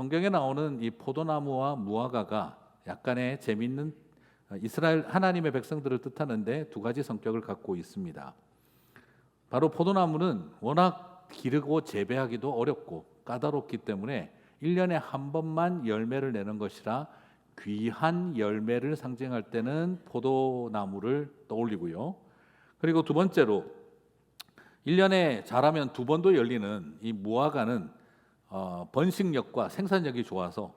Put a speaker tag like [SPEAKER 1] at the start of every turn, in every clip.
[SPEAKER 1] 성경에 나오는 이 포도나무와 무화과가 약간의 재미있는 이스라엘 하나님의 백성들을 뜻하는데 두 가지 성격을 갖고 있습니다. 바로 포도나무는 워낙 기르고 재배하기도 어렵고 까다롭기 때문에 1년에 한 번만 열매를 내는 것이라 귀한 열매를 상징할 때는 포도나무를 떠올리고요. 그리고 두 번째로 1년에 자라면 두 번도 열리는 이 무화과는 번식력과 생산력이 좋아서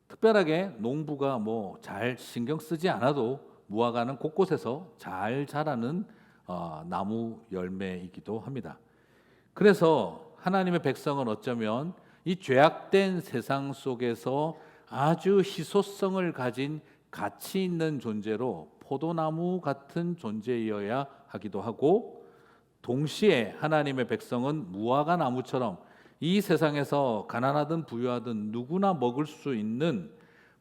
[SPEAKER 1] 특별하게 농부가 뭐 잘 신경 쓰지 않아도 무화과는 곳곳에서 잘 자라는 나무 열매이기도 합니다. 그래서 하나님의 백성은 어쩌면 이 죄악된 세상 속에서 아주 희소성을 가진 가치 있는 존재로 포도나무 같은 존재여야 하기도 하고, 동시에 하나님의 백성은 무화과 나무처럼 이 세상에서 가난하든 부유하든 누구나 먹을 수 있는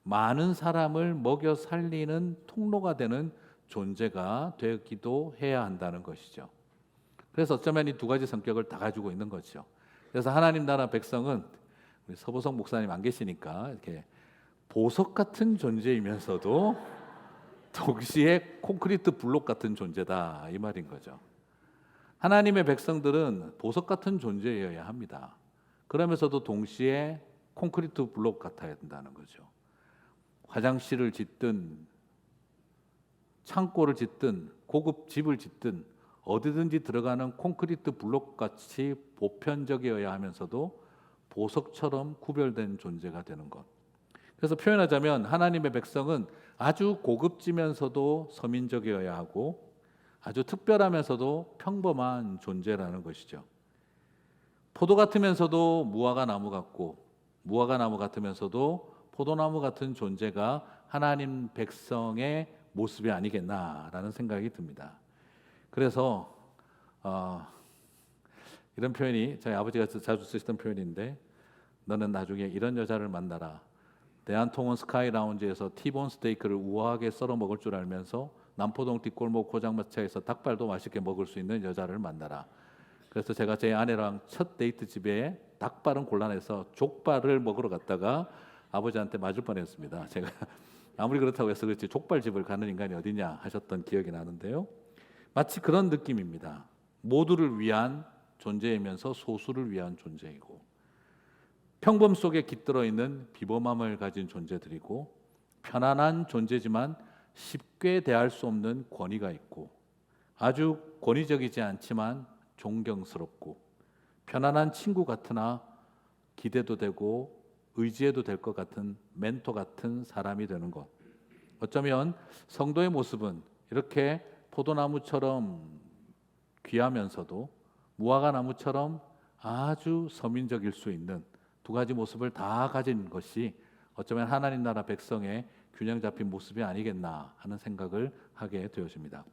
[SPEAKER 1] 많은 사람을 먹여 살리는 통로가 되는 존재가 되기도 해야 한다는 것이죠. 그래서 어쩌면 이 두 가지 성격을 다 가지고 있는 거죠. 그래서 하나님 나라 백성은 우리 서보석 목사님 안 계시니까 이렇게 보석 같은 존재이면서도 동시에 콘크리트 블록 같은 존재다 이 말인 거죠. 하나님의 백성들은 보석 같은 존재여야 합니다. 그러면서도 동시에 콘크리트 블록 같아야 된다는 거죠. 화장실을 짓든 창고를 짓든 고급 집을 짓든 어디든지 들어가는 콘크리트 블록같이 보편적이어야 하면서도 보석처럼 구별된 존재가 되는 것. 그래서 표현하자면 하나님의 백성은 아주 고급지면서도 서민적이어야 하고 아주 특별하면서도 평범한 존재라는 것이죠. 포도 같으면서도 무화과 나무 같고 무화과 나무 같으면서도 포도나무 같은 존재가 하나님 백성의 모습이 아니겠나라는 생각이 듭니다. 그래서 이런 표현이 저희 아버지가 자주 쓰시던 표현인데, 너는 나중에 이런 여자를 만나라. 대한통운 스카이 라운지에서 티본 스테이크를 우아하게 썰어 먹을 줄 알면서 남포동 뒷골목 고장마차에서 닭발도 맛있게 먹을 수 있는 여자를 만나라. 그래서 제가 제 아내랑 첫 데이트 집에 닭발은 곤란해서 족발을 먹으러 갔다가 아버지한테 맞을 뻔했습니다. 제가 아무리 그렇다고 해서 그렇지 족발집을 가는 인간이 어디냐 하셨던 기억이 나는데요. 마치 그런 느낌입니다. 모두를 위한 존재이면서 소수를 위한 존재이고, 평범 속에 깃들어 있는 비범함을 가진 존재들이고, 편안한 존재지만 쉽게 대할 수 없는 권위가 있고, 아주 권위적이지 않지만 존경스럽고, 편안한 친구 같으나 기대도 되고 의지해도 될 것 같은 멘토 같은 사람이 되는 것. 어쩌면 성도의 모습은 이렇게 포도나무처럼 귀하면서도 무화과 나무처럼 아주 서민적일 수 있는 두 가지 모습을 다 가진 것이 어쩌면 하나님 나라 백성의 균형 잡힌 모습이 아니겠나 하는 생각을 하게 되어집니다.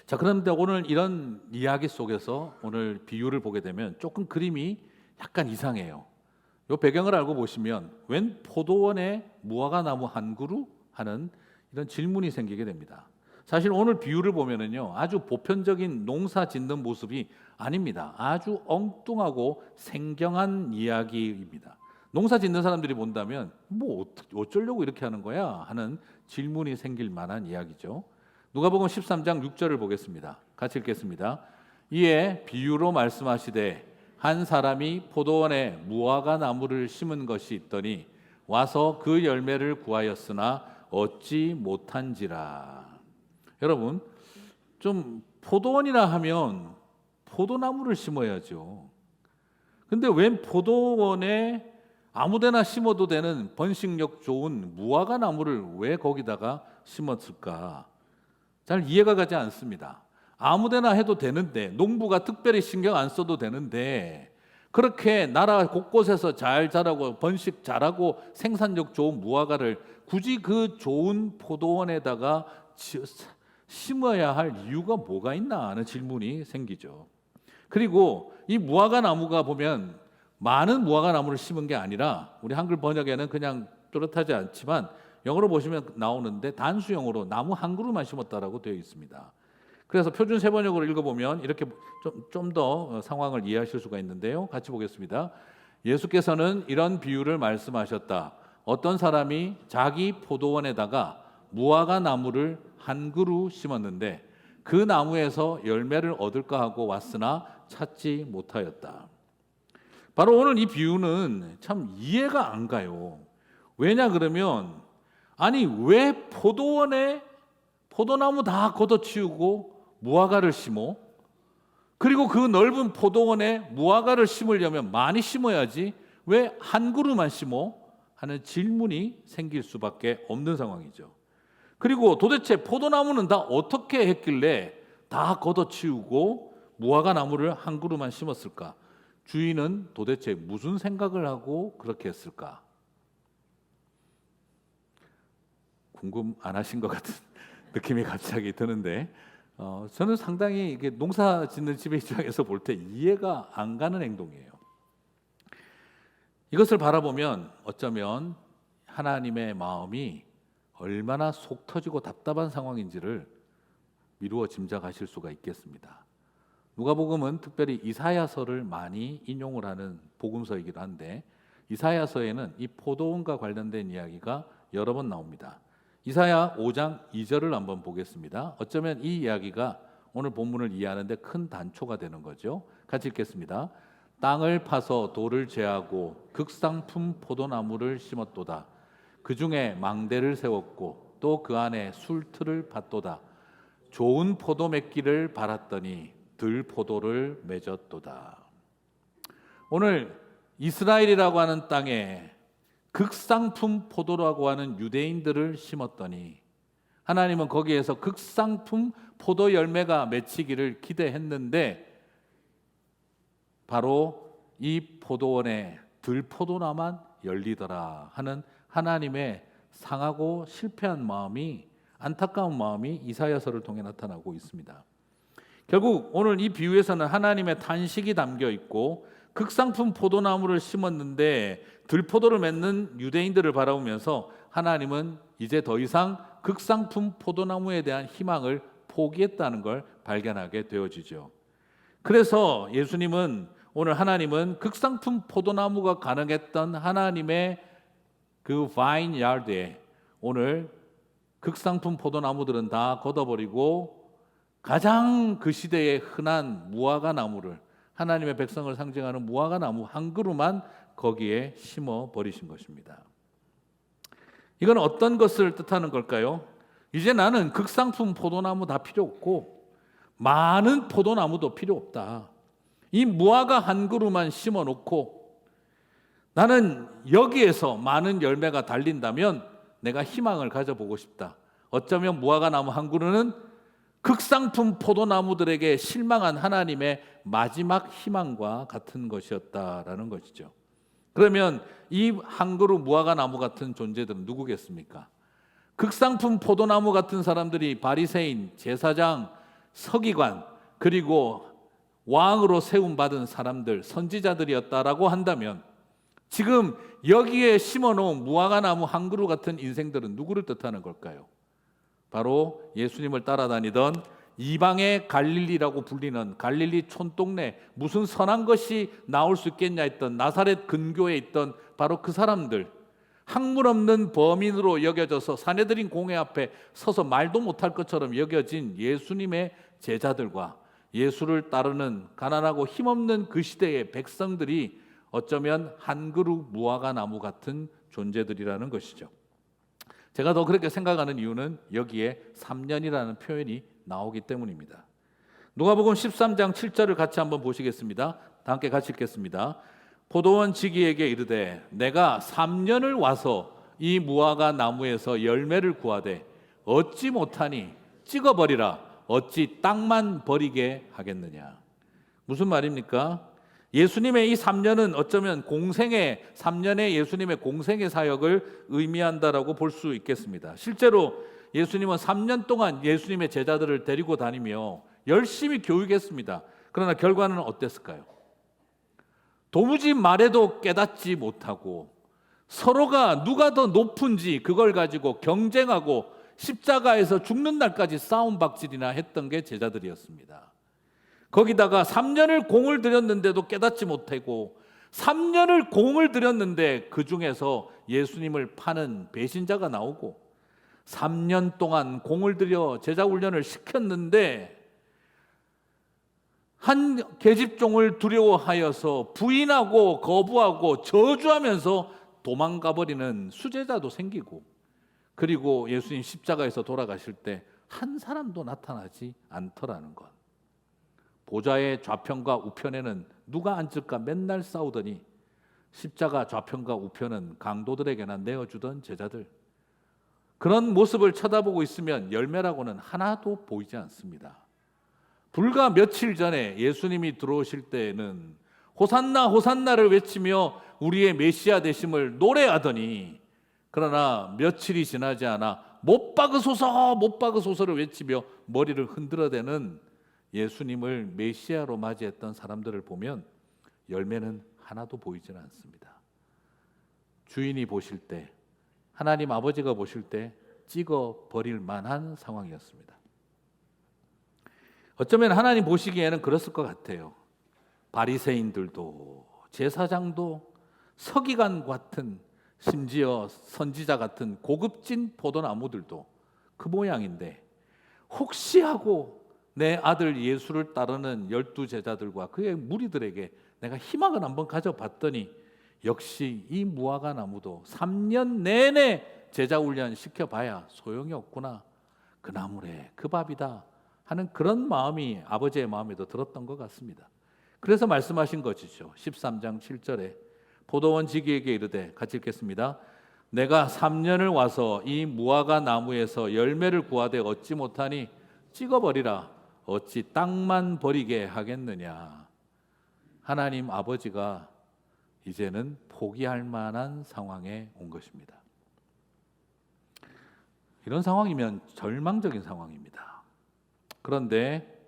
[SPEAKER 1] 자, 그런데 오늘 이런 이야기 속에서 오늘 비유를 보게 되면 조금 그림이 약간 이상해요. 이 배경을 알고 보시면 웬 포도원에 무화과 나무 한 그루 하는 이런 질문이 생기게 됩니다. 사실 오늘 비유를 보면은요, 아주 보편적인 농사 짓는 모습이 아닙니다. 아주 엉뚱하고 생경한 이야기입니다. 농사 짓는 사람들이 본다면 뭐 어쩌려고 이렇게 하는 거야 하는 질문이 생길 만한 이야기죠. 누가복음 13장 6절을 보겠습니다. 같이 읽겠습니다. 이에 비유로 말씀하시되 한 사람이 포도원에 무화과 나무를 심은 것이 있더니 와서 그 열매를 구하였으나 얻지 못한지라. 여러분, 좀 포도원이라 하면 포도나무를 심어야죠. 근데 웬 포도원에 아무데나 심어도 되는 번식력 좋은 무화과 나무를 왜 거기다가 심었을까? 잘 이해가 가지 않습니다. 아무데나 해도 되는데, 농부가 특별히 신경 안 써도 되는데, 그렇게 나라 곳곳에서 잘 자라고 번식 잘하고 생산력 좋은 무화과를 굳이 그 좋은 포도원에다가 심어야 할 이유가 뭐가 있나 하는 질문이 생기죠. 그리고 이 무화과 나무가 보면 많은 무화과 나무를 심은 게 아니라, 우리 한글 번역에는 그냥 뚜렷하지 않지만 영어로 보시면 나오는데 단수형으로 나무 한 그루만 심었다라고 되어 있습니다. 그래서 표준 세번역으로 읽어보면 이렇게 좀 더 상황을 이해하실 수가 있는데요. 같이 보겠습니다. 예수께서는 이런 비유를 말씀하셨다. 어떤 사람이 자기 포도원에다가 무화과 나무를 한 그루 심었는데 그 나무에서 열매를 얻을까 하고 왔으나 찾지 못하였다. 바로 오늘 이 비유는 참 이해가 안 가요. 왜냐 그러면 아니 왜 포도원에 포도나무 다 걷어치우고 무화과를 심어? 그리고 그 넓은 포도원에 무화과를 심으려면 많이 심어야지 왜 한 그루만 심어? 하는 질문이 생길 수밖에 없는 상황이죠. 그리고 도대체 포도나무는 다 어떻게 했길래 다 걷어치우고 무화과 나무를 한 그루만 심었을까? 주인은 도대체 무슨 생각을 하고 그렇게 했을까? 궁금 안 하신 것 같은 느낌이 갑자기 드는데 저는 상당히 이게 농사 짓는 집의 입장에서 볼 때 이해가 안 가는 행동이에요. 이것을 바라보면 어쩌면 하나님의 마음이 얼마나 속 터지고 답답한 상황인지를 미루어 짐작하실 수가 있겠습니다. 누가복음은 특별히 이사야서를 많이 인용을 하는 복음서이기도 한데 이사야서에는 이 포도원과 관련된 이야기가 여러 번 나옵니다. 이사야 5장 2절을 한번 보겠습니다. 어쩌면 이 이야기가 오늘 본문을 이해하는데 큰 단초가 되는 거죠. 같이 읽겠습니다. 땅을 파서 돌을 제하고 극상품 포도나무를 심었도다. 그 중에 망대를 세웠고 또 그 안에 술틀을 밭도다. 좋은 포도 맺기를 바랐더니 들포도를 맺었도다. 오늘 이스라엘이라고 하는 땅에 극상품 포도라고 하는 유대인들을 심었더니 하나님은 거기에서 극상품 포도 열매가 맺히기를 기대했는데 바로 이 포도원에 들포도나만 열리더라 하는 하나님의 상하고 실패한 마음이, 안타까운 마음이 이사야서를 통해 나타나고 있습니다. 결국 오늘 이 비유에서는 하나님의 탄식이 담겨 있고 극상품 포도나무를 심었는데 들포도를 맺는 유대인들을 바라보면서 하나님은 이제 더 이상 극상품 포도나무에 대한 희망을 포기했다는 걸 발견하게 되어지죠. 그래서 예수님은 오늘 하나님은 극상품 포도나무가 가능했던 하나님의 그 바인 야드에 오늘 극상품 포도나무들은 다 걷어버리고 가장 그 시대에 흔한 무화과 나무를, 하나님의 백성을 상징하는 무화과 나무 한 그루만 거기에 심어 버리신 것입니다. 이건 어떤 것을 뜻하는 걸까요? 이제 나는 극상품 포도나무 다 필요 없고 많은 포도나무도 필요 없다. 이 무화과 한 그루만 심어 놓고 나는 여기에서 많은 열매가 달린다면 내가 희망을 가져보고 싶다. 어쩌면 무화과 나무 한 그루는 극상품 포도나무들에게 실망한 하나님의 마지막 희망과 같은 것이었다라는 것이죠. 그러면 이 한 그루 무화과 나무 같은 존재들은 누구겠습니까? 극상품 포도나무 같은 사람들이 바리새인, 제사장, 서기관, 그리고 왕으로 세움받은 사람들, 선지자들이었다라고 한다면 지금 여기에 심어놓은 무화과 나무 한 그루 같은 인생들은 누구를 뜻하는 걸까요? 바로 예수님을 따라다니던 이방의 갈릴리라고 불리는 갈릴리 촌동네, 무슨 선한 것이 나올 수 있겠냐 했던 나사렛 근교에 있던 바로 그 사람들, 학문 없는 범인으로 여겨져서 사내들인 공회 앞에 서서 말도 못할 것처럼 여겨진 예수님의 제자들과 예수를 따르는 가난하고 힘없는 그 시대의 백성들이 어쩌면 한 그루 무화과 나무 같은 존재들이라는 것이죠. 제가 더 그렇게 생각하는 이유는 여기에 3년이라는 표현이 나오기 때문입니다. 누가복음 13장 7절을 같이 한번 보시겠습니다. 다 함께 같이 읽겠습니다. 포도원 지기에게 이르되 내가 3년을 와서 이 무화과 나무에서 열매를 구하되 얻지 못하니 찍어버리라. 어찌 땅만 버리게 하겠느냐. 무슨 말입니까? 예수님의 이 3년은 어쩌면 3년의 예수님의 공생의 사역을 의미한다라고 볼 수 있겠습니다. 실제로 예수님은 3년 동안 예수님의 제자들을 데리고 다니며 열심히 교육했습니다. 그러나 결과는 어땠을까요? 도무지 말해도 깨닫지 못하고 서로가 누가 더 높은지 그걸 가지고 경쟁하고 십자가에서 죽는 날까지 싸움박질이나 했던 게 제자들이었습니다. 거기다가 3년을 공을 들였는데도 깨닫지 못하고 3년을 공을 들였는데 그 중에서 예수님을 파는 배신자가 나오고 3년 동안 공을 들여 제자 훈련을 시켰는데 한 계집종을 두려워하여서 부인하고 거부하고 저주하면서 도망가버리는 수제자도 생기고, 그리고 예수님 십자가에서 돌아가실 때 한 사람도 나타나지 않더라는 것. 보좌의 좌편과 우편에는 누가 앉을까 맨날 싸우더니 십자가 좌편과 우편은 강도들에게나 내어주던 제자들. 그런 모습을 쳐다보고 있으면 열매라고는 하나도 보이지 않습니다. 불과 며칠 전에 예수님이 들어오실 때에는 호산나 호산나를 외치며 우리의 메시아 되심을 노래하더니, 그러나 며칠이 지나지 않아 못 박으소서 못 박으소서를 외치며 머리를 흔들어대는 예수님을 메시아로 맞이했던 사람들을 보면 열매는 하나도 보이지는 않습니다. 주인이 보실 때, 하나님 아버지가 보실 때 찍어 버릴 만한 상황이었습니다. 어쩌면 하나님 보시기에는 그랬을 것 같아요. 바리새인들도 제사장도 서기관 같은, 심지어 선지자 같은 고급진 포도나무들도 그 모양인데 혹시 하고 내 아들 예수를 따르는 12제자들과 그의 무리들에게 내가 희망을 한번 가져봤더니 역시 이 무화과 나무도 3년 내내 제자 훈련 시켜봐야 소용이 없구나. 그 나무래 그 밥이다 하는 그런 마음이 아버지의 마음에도 들었던 것 같습니다. 그래서 말씀하신 것이죠. 13장 7절에 포도원 지기에게 이르되, 같이 읽겠습니다. 내가 3년을 와서 이 무화과 나무에서 열매를 구하되 얻지 못하니 찍어버리라. 어찌 땅만 버리게 하겠느냐. 하나님 아버지가 이제는 포기할 만한 상황에 온 것입니다. 이런 상황이면 절망적인 상황입니다. 그런데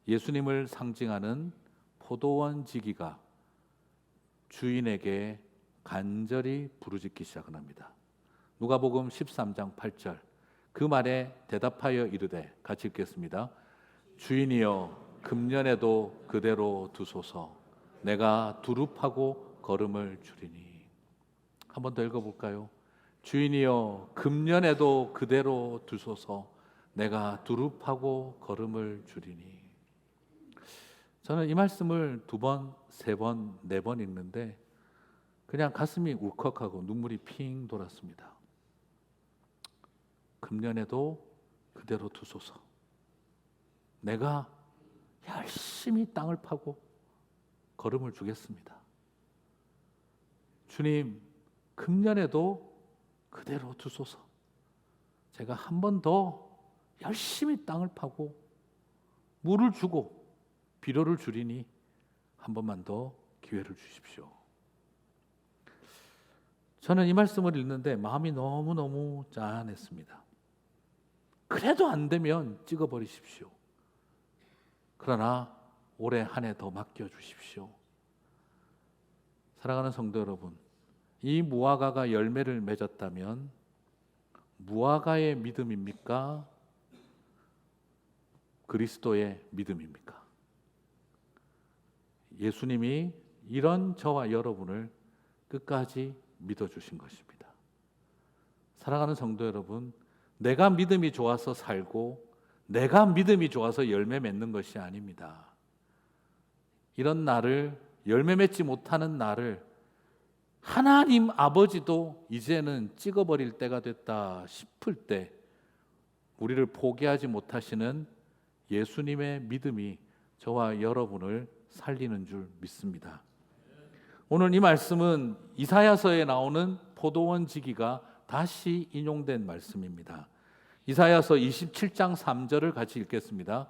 [SPEAKER 1] 예수님을 상징하는 포도원 지기가 주인에게 간절히 부르짖기 시작을 합니다. 누가복음 13장 8절. 그 말에 대답하여 이르되, 같이 읽겠습니다. 주인이여 금년에도 그대로 두소서. 내가 두릅하고 걸음을 주리니. 한 번 더 읽어볼까요? 주인이여 금년에도 그대로 두소서. 내가 두릅하고 걸음을 주리니. 저는 이 말씀을 2번, 3번, 4번 읽는데 그냥 가슴이 울컥하고 눈물이 핑 돌았습니다. 금년에도 그대로 두소서. 내가 열심히 땅을 파고 걸음을 주겠습니다. 주님, 금년에도 그대로 두소서. 제가 한 번 더 열심히 땅을 파고 물을 주고 비료를 주리니 한 번만 더 기회를 주십시오. 저는 이 말씀을 읽는데 마음이 너무너무 짠했습니다. 그래도 안 되면 찍어버리십시오. 그러나 올해 한 해 더 맡겨주십시오. 사랑하는 성도 여러분, 이 무화과가 열매를 맺었다면 무화과의 믿음입니까? 그리스도의 믿음입니까? 예수님이 이런 저와 여러분을 끝까지 믿어주신 것입니다. 사랑하는 성도 여러분, 내가 믿음이 좋아서 살고 내가 믿음이 좋아서 열매 맺는 것이 아닙니다. 이런 나를, 열매 맺지 못하는 나를 하나님 아버지도 이제는 찍어버릴 때가 됐다 싶을 때 우리를 포기하지 못하시는 예수님의 믿음이 저와 여러분을 살리는 줄 믿습니다. 오늘 이 말씀은 이사야서에 나오는 포도원 지기가 다시 인용된 말씀입니다. 이사야서 27장 3절을 같이 읽겠습니다.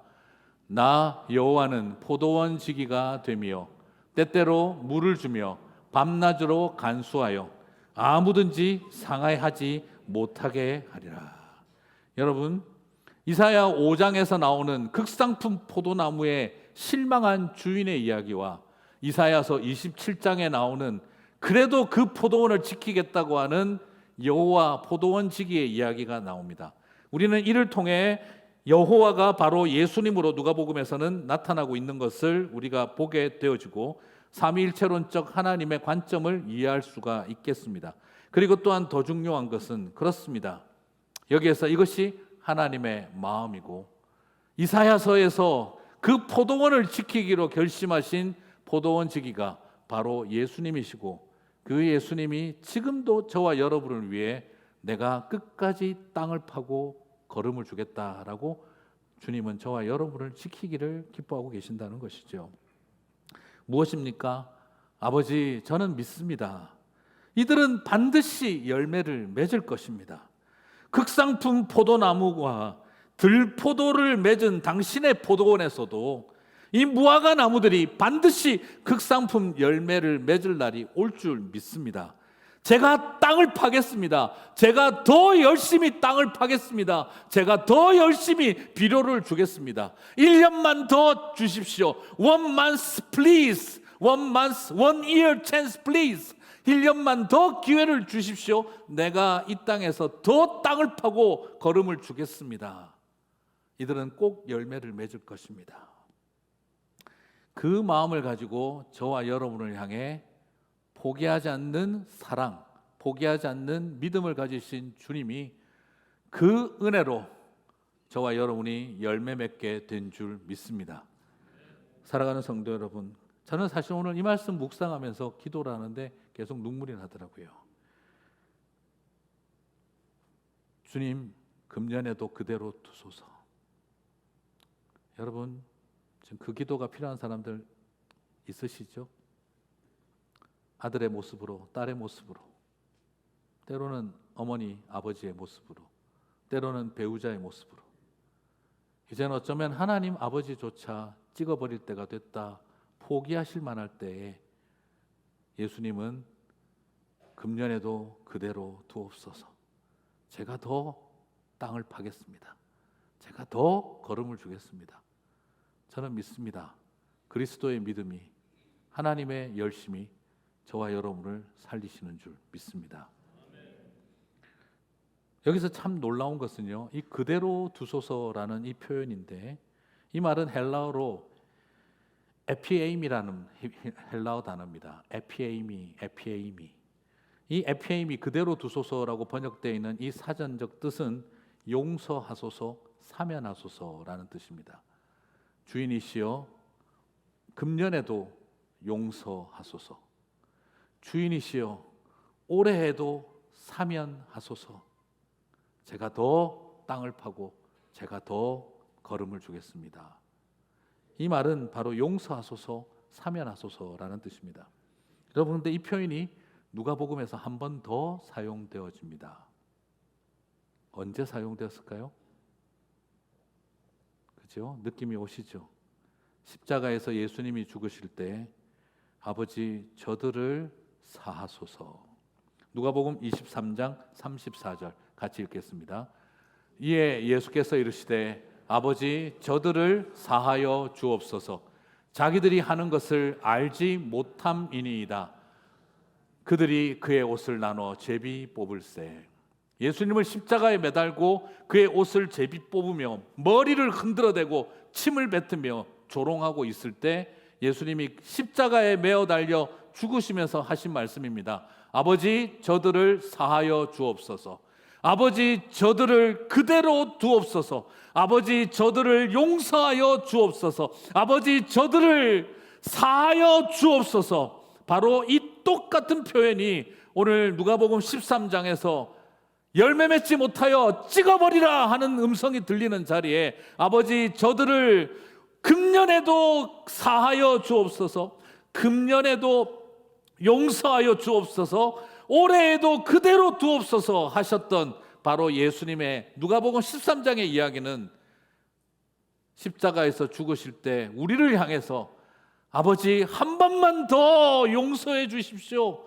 [SPEAKER 1] 나 여호와는 포도원 지기가 되며 때때로 물을 주며 밤낮으로 간수하여 아무든지 상하여하지 못하게 하리라. 여러분, 이사야 5장에서 나오는 극상품 포도나무의 실망한 주인의 이야기와 이사야서 27장에 나오는 그래도 그 포도원을 지키겠다고 하는 여호와 포도원 지기의 이야기가 나옵니다. 우리는 이를 통해 여호와가 바로 예수님으로 누가복음에서는 나타나고 있는 것을 우리가 보게 되어지고 삼위일체론적 하나님의 관점을 이해할 수가 있겠습니다. 그리고 또한 더 중요한 것은 그렇습니다. 여기에서 이것이 하나님의 마음이고 이사야서에서 그 포도원을 지키기로 결심하신 포도원 지기가 바로 예수님이시고 그 예수님이 지금도 저와 여러분을 위해 내가 끝까지 땅을 파고 걸음을 주겠다라고 주님은 저와 여러분을 지키기를 기뻐하고 계신다는 것이죠. 무엇입니까? 아버지, 저는 믿습니다. 이들은 반드시 열매를 맺을 것입니다. 극상품 포도나무와 들포도를 맺은 당신의 포도원에서도 이 무화과 나무들이 반드시 극상품 열매를 맺을 날이 올 줄 믿습니다. 제가 땅을 파겠습니다. 제가 더 열심히 땅을 파겠습니다. 제가 더 열심히 비료를 주겠습니다. 1년만 더 주십시오. 1 month please. 1 month, 1 year chance please. 1년만 더 기회를 주십시오. 내가 이 땅에서 더 땅을 파고 걸음을 주겠습니다. 이들은 꼭 열매를 맺을 것입니다. 그 마음을 가지고 저와 여러분을 향해 포기하지 않는 사랑, 포기하지 않는 믿음을 가지신 주님이 그 은혜로 저와 여러분이 열매 맺게 된 줄 믿습니다. 사랑하는 성도 여러분, 저는 사실 오늘 이 말씀 묵상하면서 기도를 하는데 계속 눈물이 나더라고요. 주님, 금년에도 그대로 두소서. 여러분, 지금 그 기도가 필요한 사람들 있으시죠? 아들의 모습으로, 딸의 모습으로, 때로는 어머니, 아버지의 모습으로, 때로는 배우자의 모습으로, 이제는 어쩌면 하나님 아버지조차 찍어버릴 때가 됐다, 포기하실 만할 때에 예수님은 금년에도 그대로 두옵소서. 제가 더 땅을 파겠습니다. 제가 더 걸음을 주겠습니다. 저는 믿습니다. 그리스도의 믿음이, 하나님의 열심이 저와 여러분을 살리시는 줄 믿습니다. 여기서 참 놀라운 것은요, 이 그대로 두소서라는 이 표현인데, 이 말은 헬라어로 에피에임이라는 헬라어 단어입니다. 에피에임이. 이 에피에임이 그대로 두소서라고 번역되어 있는 이 사전적 뜻은 용서하소서, 사면하소서라는 뜻입니다. 주인이시여, 금년에도 용서하소서. 주인이시여, 올해에도 사면하소서. 제가 더 땅을 파고 제가 더 걸음을 주겠습니다. 이 말은 바로 용서하소서, 사면하소서라는 뜻입니다. 여러분, 근데 이 표현이 누가복음에서 한 번 더 사용되어집니다. 언제 사용되었을까요? 그죠? 느낌이 오시죠? 십자가에서 예수님이 죽으실 때 아버지, 저들을 사하소서. 누가복음 23장 34절 같이 읽겠습니다. 이에 예수께서 이르시되 아버지, 저들을 사하여 주옵소서. 자기들이 하는 것을 알지 못함이니이다. 그들이 그의 옷을 나눠 제비 뽑을세. 예수님을 십자가에 매달고 그의 옷을 제비 뽑으며 머리를 흔들어대고 침을 뱉으며 조롱하고 있을 때 예수님이 십자가에 매어 달려 죽으시면서 하신 말씀입니다. 아버지, 저들을 사하여 주옵소서. 아버지, 저들을 그대로 두옵소서. 아버지, 저들을 용서하여 주옵소서. 아버지, 저들을 사하여 주옵소서. 바로 이 똑같은 표현이 오늘 누가복음 13장에서 열매 맺지 못하여 찍어버리라 하는 음성이 들리는 자리에 아버지, 저들을 금년에도 사하여 주옵소서, 금년에도 용서하여 주옵소서, 올해에도 그대로 두옵소서 하셨던 바로 예수님의 누가복음 13장의 이야기는 십자가에서 죽으실 때 우리를 향해서 아버지, 한 번만 더 용서해 주십시오.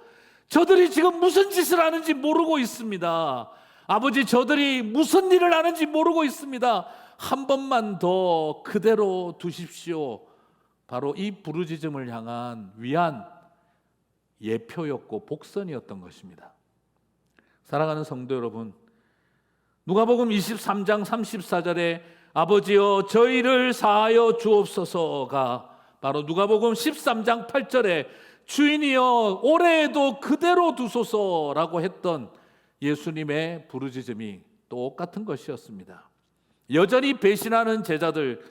[SPEAKER 1] 저들이 지금 무슨 짓을 하는지 모르고 있습니다. 아버지, 저들이 무슨 일을 하는지 모르고 있습니다. 한 번만 더 그대로 두십시오. 바로 이 부르짖음을 향한 위안, 예표였고 복선이었던 것입니다. 사랑하는 성도 여러분, 누가복음 23장 34절에 아버지여, 저희를 사하여 주옵소서가 바로 누가복음 13장 8절에 주인이여 올해에도 그대로 두소서라고 했던 예수님의 부르짖음이 똑같은 것이었습니다. 여전히 배신하는 제자들,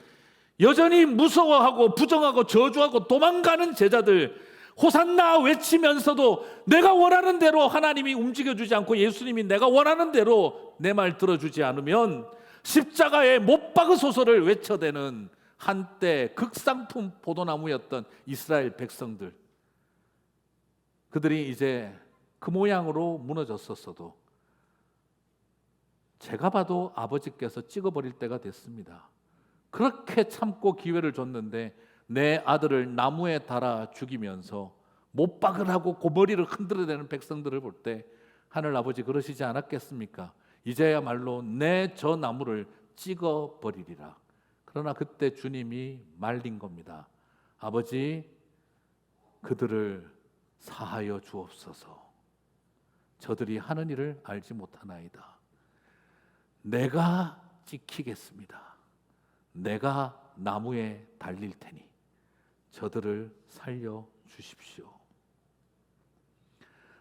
[SPEAKER 1] 여전히 무서워하고 부정하고 저주하고 도망가는 제자들, 호산나 외치면서도 내가 원하는 대로 하나님이 움직여주지 않고 예수님이 내가 원하는 대로 내 말 들어주지 않으면 십자가에 못 박으소서를 외쳐대는 한때 극상품 포도나무였던 이스라엘 백성들, 그들이 이제 그 모양으로 무너졌었어도 제가 봐도 아버지께서 찍어버릴 때가 됐습니다. 그렇게 참고 기회를 줬는데 내 아들을 나무에 달아 죽이면서 못 박으라고 고머리를 흔들어대는 백성들을 볼 때 하늘 아버지 그러시지 않았겠습니까? 이제야말로 내 저 나무를 찍어버리리라. 그러나 그때 주님이 말린 겁니다. 아버지, 그들을 사하여 주옵소서. 저들이 하는 일을 알지 못하나이다. 내가 지키겠습니다. 내가 나무에 달릴 테니 저들을 살려 주십시오.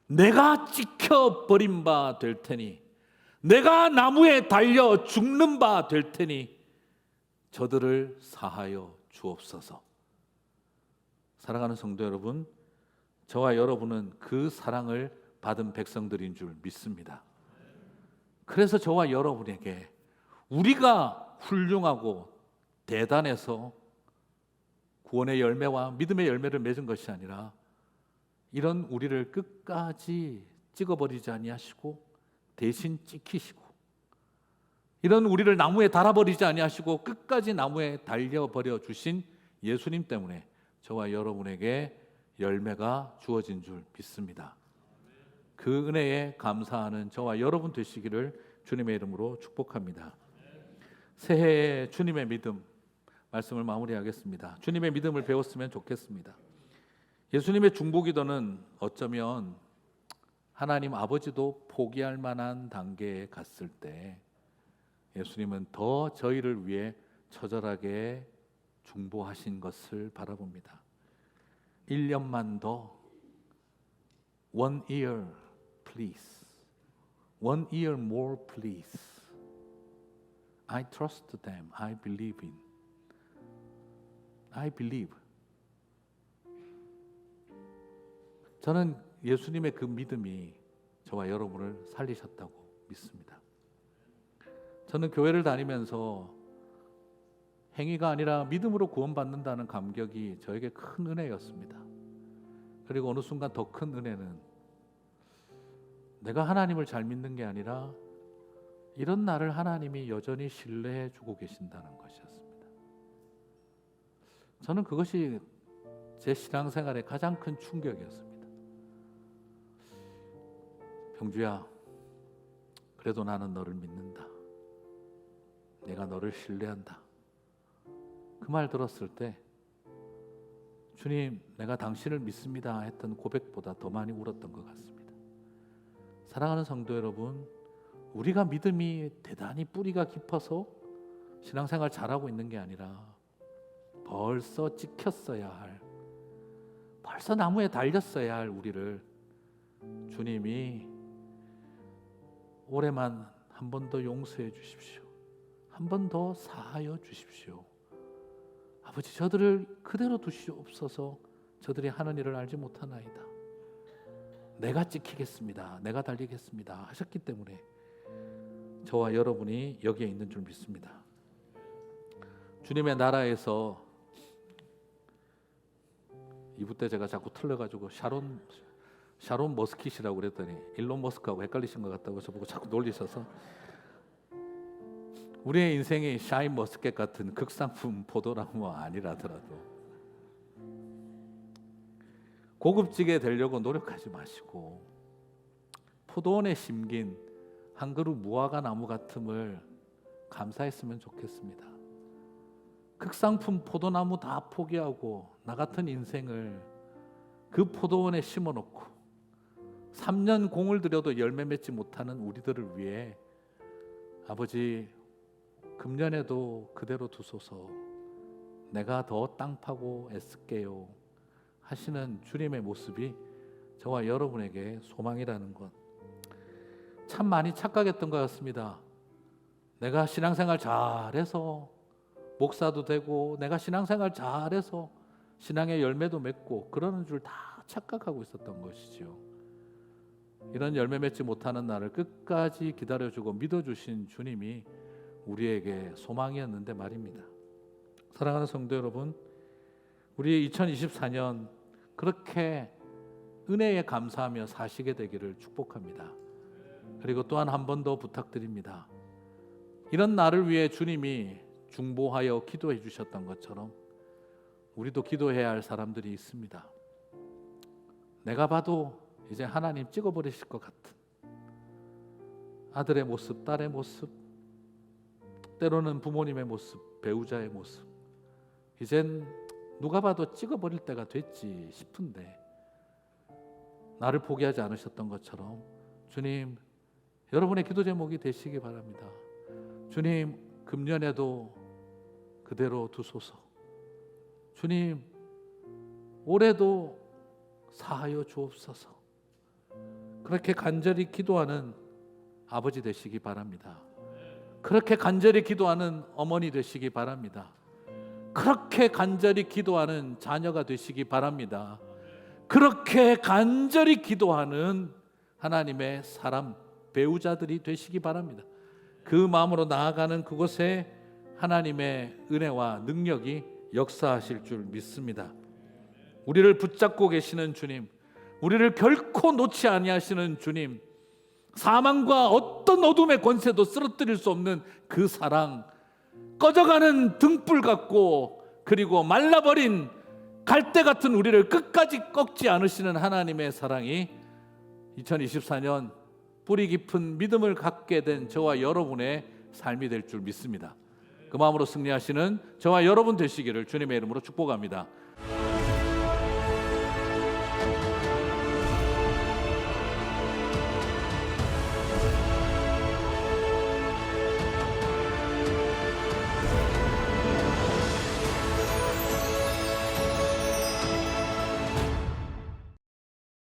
[SPEAKER 1] 내가 찍혀버린 바 될 테니, 내가 나무에 달려 죽는 바 될 테니 저들을 사하여 주옵소서. 사랑하는 성도 여러분, 저와 여러분은 그 사랑을 받은 백성들인 줄 믿습니다. 그래서 저와 여러분에게 우리가 훌륭하고 대단해서 구원의 열매와 믿음의 열매를 맺은 것이 아니라 이런 우리를 끝까지 찍어버리지 아니하시고 대신 찍히시고, 이런 우리를 나무에 달아버리지 아니하시고 끝까지 나무에 달려버려 주신 예수님 때문에 저와 여러분에게 열매가 주어진 줄 믿습니다. 그 은혜에 감사하는 저와 여러분 되시기를 주님의 이름으로 축복합니다. 새해에 주님의 믿음 말씀을 마무리하겠습니다. 주님의 믿음을 배웠으면 좋겠습니다. 예수님의 중보기도는 어쩌면 하나님 아버지도 포기할 만한 단계에 갔을 때 예수님은 더 저희를 위해 처절하게 중보하신 것을 바라봅니다. 1년만 더, 1 year please, 1 year more please. I trust them, I believe in, I believe. 저는 예수님의 그 믿음이 저와 여러분을 살리셨다고 믿습니다. 저는 교회를 다니면서 행위가 아니라 믿음으로 구원받는다는 감격이 저에게 큰 은혜였습니다. 그리고 어느 순간 더 큰 은혜는 내가 하나님을 잘 믿는 게 아니라 이런 나를 하나님이 여전히 신뢰해 주고 계신다는 것이었습니다. 저는 그것이 제 신앙생활의 가장 큰 충격이었습니다. 병주야, 그래도 나는 너를 믿는다. 내가 너를 신뢰한다. 그 말 들었을 때 주님, 내가 당신을 믿습니다 했던 고백보다 더 많이 울었던 것 같습니다. 사랑하는 성도 여러분, 우리가 믿음이 대단히 뿌리가 깊어서 신앙생활 잘하고 있는 게 아니라 벌써 찍혔어야 할, 벌써 나무에 달렸어야 할 우리를 주님이 올해만 한 번 더 용서해 주십시오. 한 번 더 사하여 주십시오. 아버지, 저들을 그대로 두시옵소서. 저들이 하는 일을 알지 못하나이다. 내가 지키겠습니다. 내가 달리겠습니다 하셨기 때문에 저와 여러분이 여기에 있는 줄 믿습니다. 주님의 나라에서 2부 때 제가 자꾸 틀려가지고 샤론 머스킷이라고 그랬더니 일론 머스크하고 헷갈리신 것 같다고 저보고 자꾸 놀리셔서, 우리의 인생이 샤인 머스켓 같은 극상품 포도나무 아니라더라도 고급지게 되려고 노력하지 마시고 포도원에 심긴 한 그루 무화과 나무 같음을 감사했으면 좋겠습니다. 극상품 포도나무 다 포기하고 나 같은 인생을 그 포도원에 심어놓고 3년 공을 들여도 열매 맺지 못하는 우리들을 위해 아버지, 금년에도 그대로 두소서. 내가 더 땅 파고 애쓸게요 하시는 주님의 모습이 저와 여러분에게 소망이라는 것. 참 많이 착각했던 것 같습니다. 내가 신앙생활 잘해서 목사도 되고 내가 신앙생활 잘해서 신앙의 열매도 맺고 그러는 줄 다 착각하고 있었던 것이죠. 이런 열매 맺지 못하는 나를 끝까지 기다려주고 믿어주신 주님이 우리에게 소망이었는데 말입니다. 사랑하는 성도 여러분, 우리 2024년 그렇게 은혜에 감사하며 사시게 되기를 축복합니다. 그리고 또한 한 번 더 부탁드립니다. 이런 나를 위해 주님이 중보하여 기도해 주셨던 것처럼 우리도 기도해야 할 사람들이 있습니다. 내가 봐도 이제 하나님 찍어버리실 것 같은 아들의 모습, 딸의 모습, 때로는 부모님의 모습, 배우자의 모습, 이젠 누가 봐도 찍어버릴 때가 됐지 싶은데 나를 포기하지 않으셨던 것처럼 주님, 여러분의 기도 제목이 되시기 바랍니다. 주님, 금년에도 그대로 두소서. 주님, 올해도 사하여 주옵소서. 그렇게 간절히 기도하는 아버지 되시기 바랍니다. 그렇게 간절히 기도하는 어머니 되시기 바랍니다. 그렇게 간절히 기도하는 자녀가 되시기 바랍니다. 그렇게 간절히 기도하는 하나님의 사람, 배우자들이 되시기 바랍니다. 그 마음으로 나아가는 그곳에 하나님의 은혜와 능력이 역사하실 줄 믿습니다. 우리를 붙잡고 계시는 주님, 우리를 결코 놓지 아니하시는 주님, 사망과 어떤 어둠의 권세도 쓰러뜨릴 수 없는 그 사랑, 꺼져가는 등불 같고 그리고 말라버린 갈대 같은 우리를 끝까지 꺾지 않으시는 하나님의 사랑이 2024년 뿌리 깊은 믿음을 갖게 된 저와 여러분의 삶이 될 줄 믿습니다. 그 마음으로 승리하시는 저와 여러분 되시기를 주님의 이름으로 축복합니다.